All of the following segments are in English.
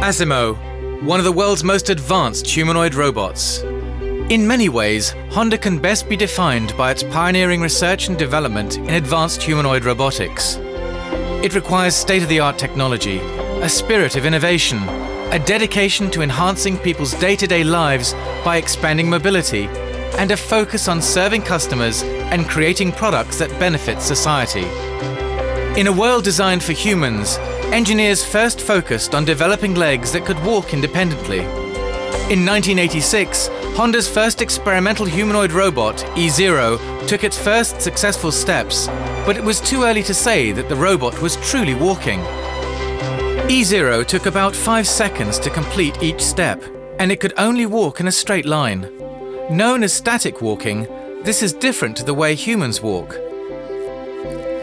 ASIMO, one of the world's most advanced humanoid robots. In many ways, Honda can best be defined by its pioneering research and development in advanced humanoid robotics. It requires state-of-the-art technology, a spirit of innovation, a dedication to enhancing people's day-to-day lives by expanding mobility, and a focus on serving customers and creating products that benefit society. In a world designed for humans, engineers first focused on developing legs that could walk independently. In 1986, Honda's first experimental humanoid robot, E0, took its first successful steps, but it was too early to say that the robot was truly walking. E0 took about 5 seconds to complete each step, and it could only walk in a straight line. Known as static walking, this is different to the way humans walk.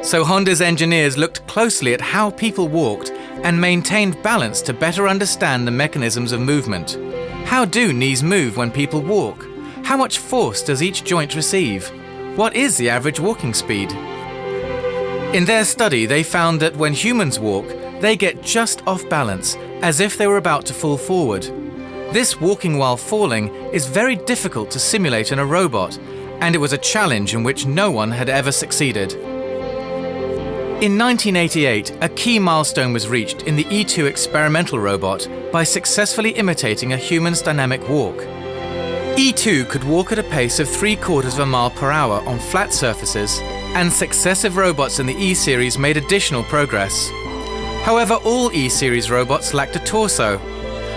So Honda's engineers looked closely at how people walked and maintained balance to better understand the mechanisms of movement. How do knees move when people walk? How much force does each joint receive? What is the average walking speed? In their study, they found that when humans walk, they get just off balance, as if they were about to fall forward. This walking while falling is very difficult to simulate in a robot, and it was a challenge in which no one had ever succeeded. In 1988, a key milestone was reached in the E2 experimental robot by successfully imitating a human's dynamic walk. E2 could walk at a pace of 3/4 miles per hour on flat surfaces, and successive robots in the E-series made additional progress. However, all E-series robots lacked a torso,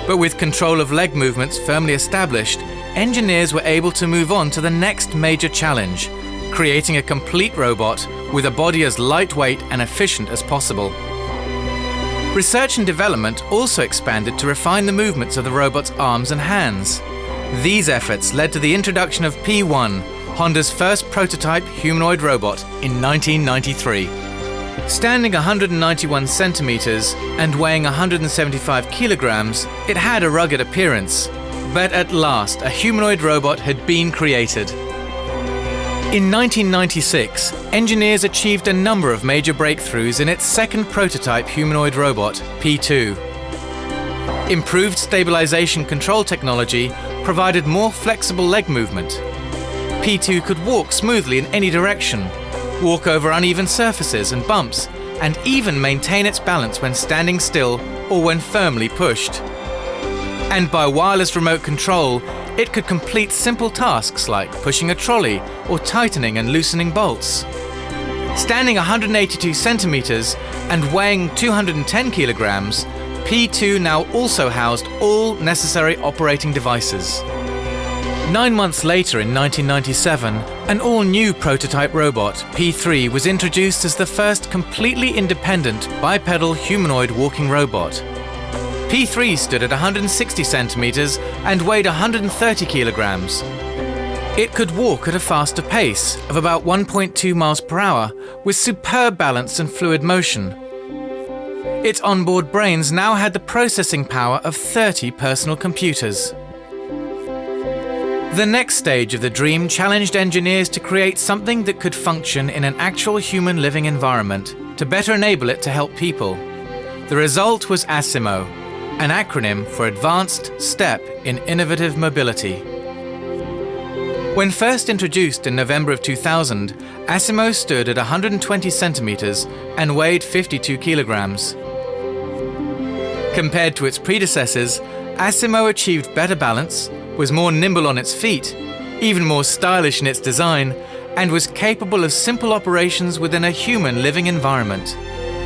but with control of leg movements firmly established, engineers were able to move on to the next major challenge, creating a complete robot with a body as lightweight and efficient as possible. Research and development also expanded to refine the movements of the robot's arms and hands. These efforts led to the introduction of P1, Honda's first prototype humanoid robot, in 1993. Standing 191 centimeters and weighing 175 kilograms, it had a rugged appearance. But at last, a humanoid robot had been created. In 1996, engineers achieved a number of major breakthroughs in its second prototype humanoid robot, P2. Improved stabilization control technology provided more flexible leg movement. P2 could walk smoothly in any direction, walk over uneven surfaces and bumps, and even maintain its balance when standing still or when firmly pushed. And by wireless remote control, it could complete simple tasks like pushing a trolley or tightening and loosening bolts. Standing 182 centimeters and weighing 210 kilograms, P2 now also housed all necessary operating devices. 9 months later, in 1997, an all-new prototype robot, P3, was introduced as the first completely independent bipedal humanoid walking robot. P3 stood at 160 centimeters and weighed 130 kilograms. It could walk at a faster pace of about 1.2 miles per hour with superb balance and fluid motion. Its onboard brains now had the processing power of 30 personal computers. The next stage of the dream challenged engineers to create something that could function in an actual human living environment to better enable it to help people. The result was ASIMO, an acronym for Advanced Step in Innovative Mobility. When first introduced in November of 2000, ASIMO stood at 120 centimeters and weighed 52 kilograms. Compared to its predecessors, ASIMO achieved better balance, was more nimble on its feet, even more stylish in its design, and was capable of simple operations within a human living environment.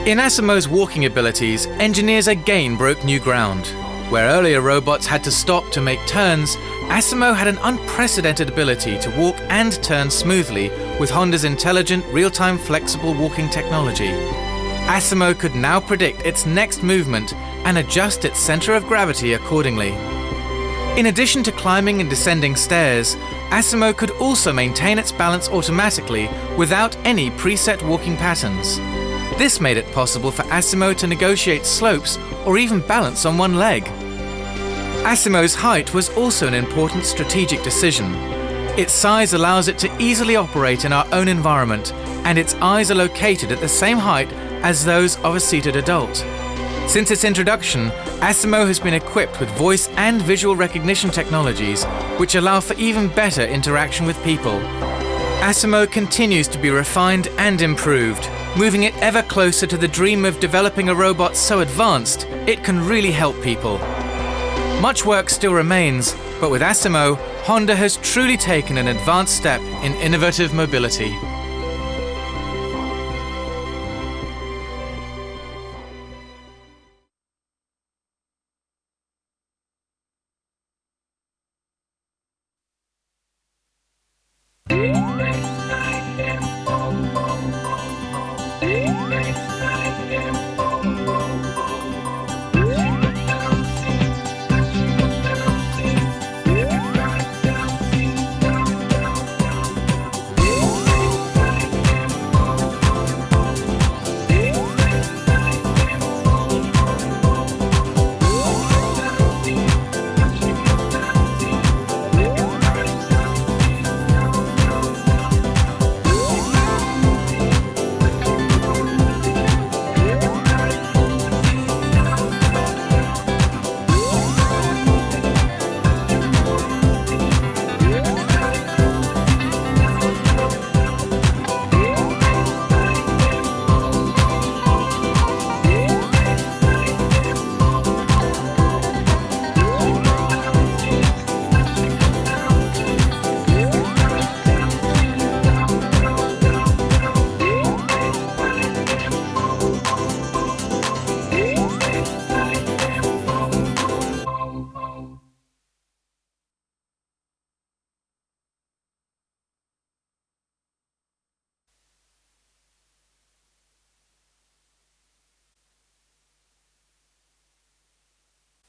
In ASIMO's walking abilities, engineers again broke new ground. Where earlier robots had to stop to make turns, ASIMO had an unprecedented ability to walk and turn smoothly with Honda's intelligent, real-time flexible walking technology. ASIMO could now predict its next movement and adjust its center of gravity accordingly. In addition to climbing and descending stairs, ASIMO could also maintain its balance automatically without any preset walking patterns. This made it possible for ASIMO to negotiate slopes or even balance on one leg. ASIMO's height was also an important strategic decision. Its size allows it to easily operate in our own environment, and its eyes are located at the same height as those of a seated adult. Since its introduction, ASIMO has been equipped with voice and visual recognition technologies which allow for even better interaction with people. ASIMO continues to be refined and improved, moving it ever closer to the dream of developing a robot so advanced it can really help people. Much work still remains, but with ASIMO, Honda has truly taken an advanced step in innovative mobility.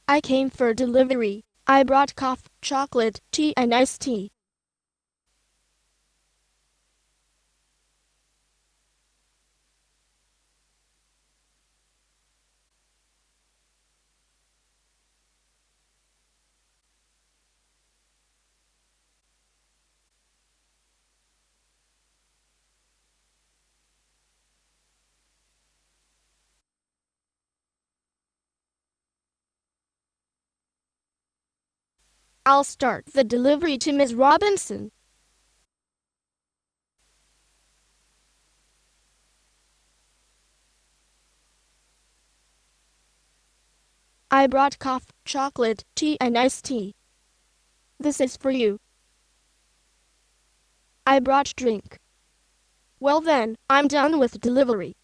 I came for delivery. I brought coffee, chocolate, tea and iced tea. I'll start the delivery to Ms. Robinson. I brought coffee, chocolate, tea and iced tea. This is for you. I brought drink. Well then, I'm done with delivery.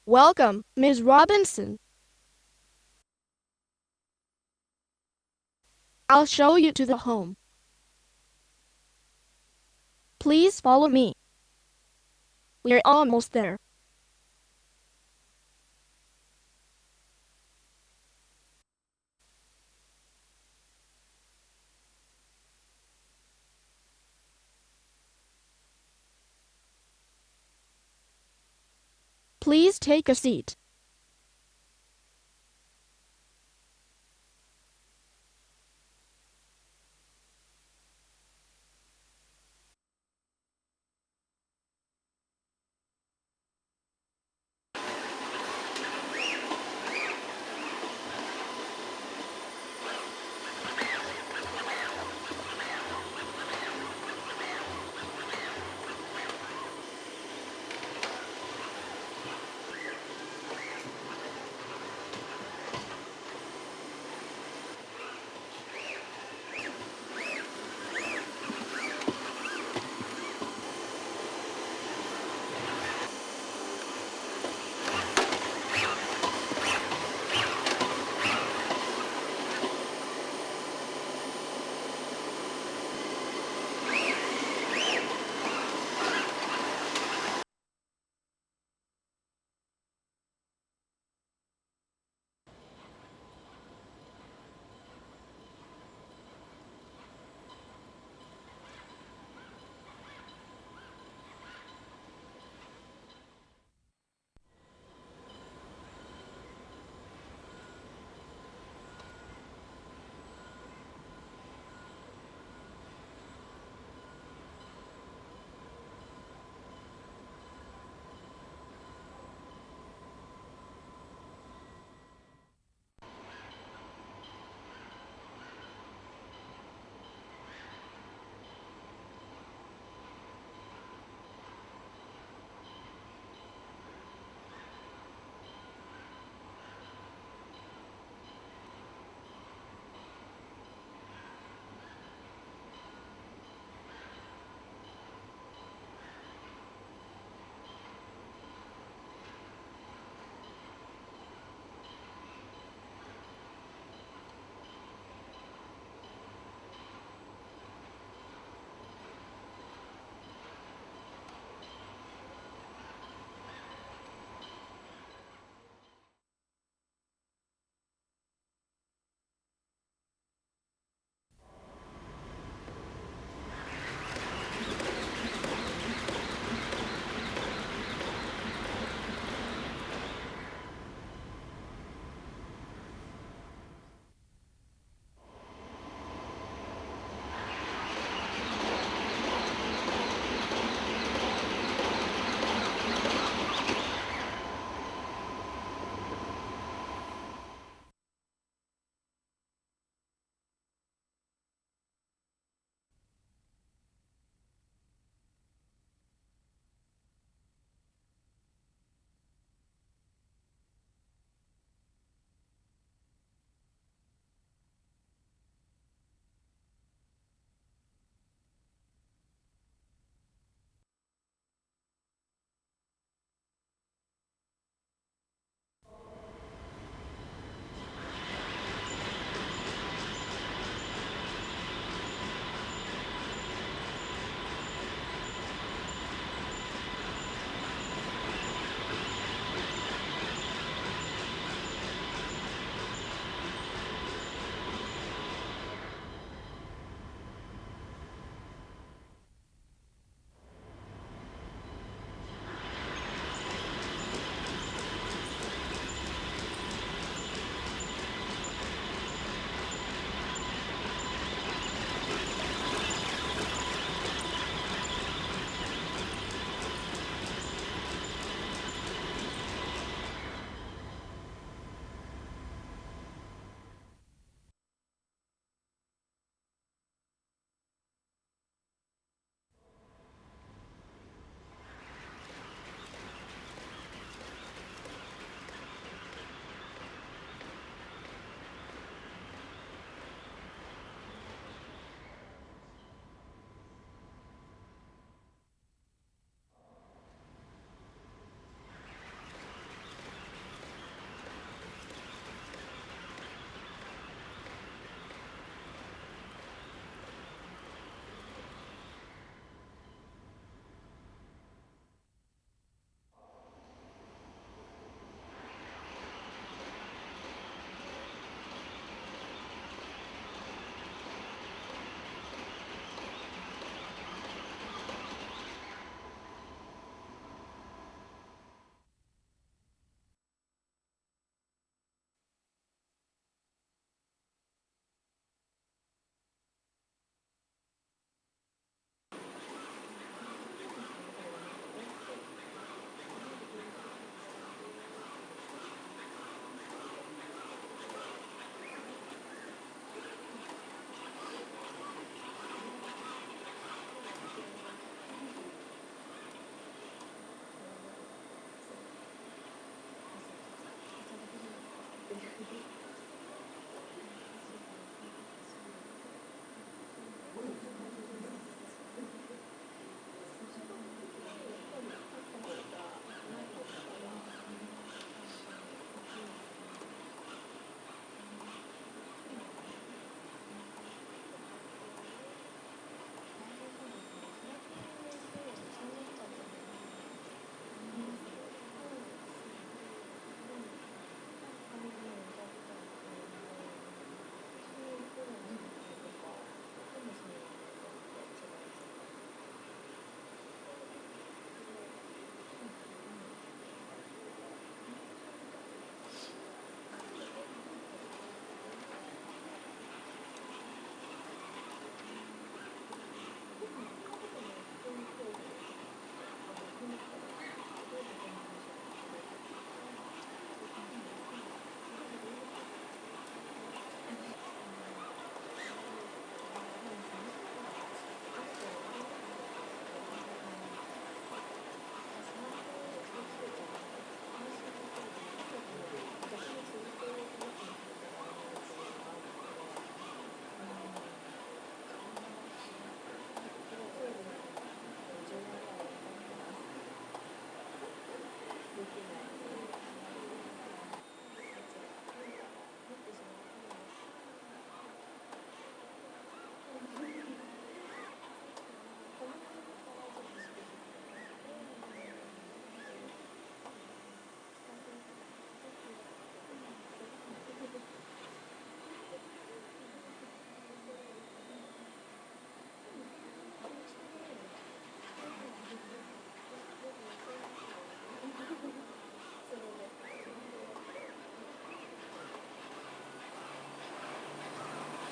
Welcome, Ms. Robinson. I'll show you to the home. Please follow me. We're almost there. Please take a seat.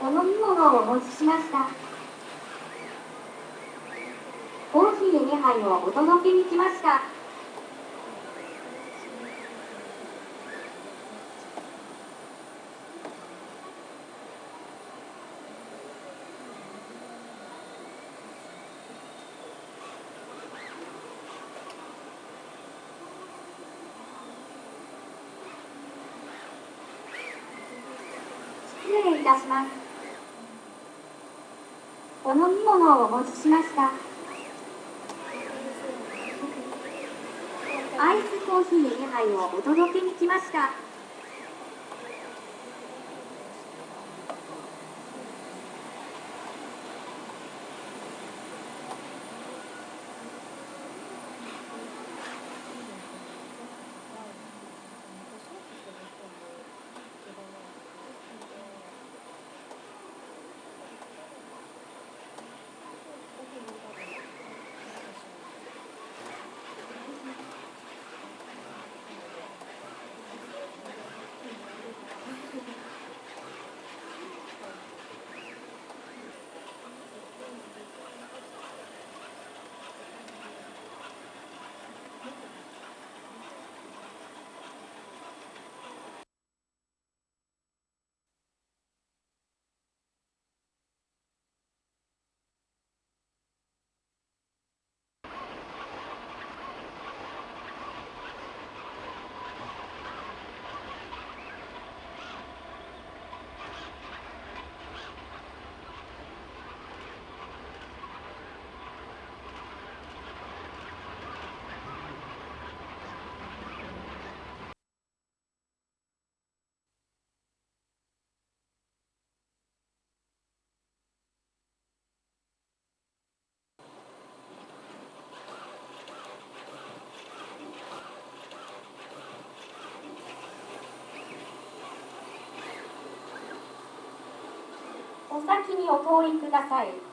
お飲み物をお持ちしました。コーヒー2杯をお届けに来ました。失礼いたします。お飲み物をお持ちしました。アイスコーヒー2杯をお届けに来ました。お先にお通りください。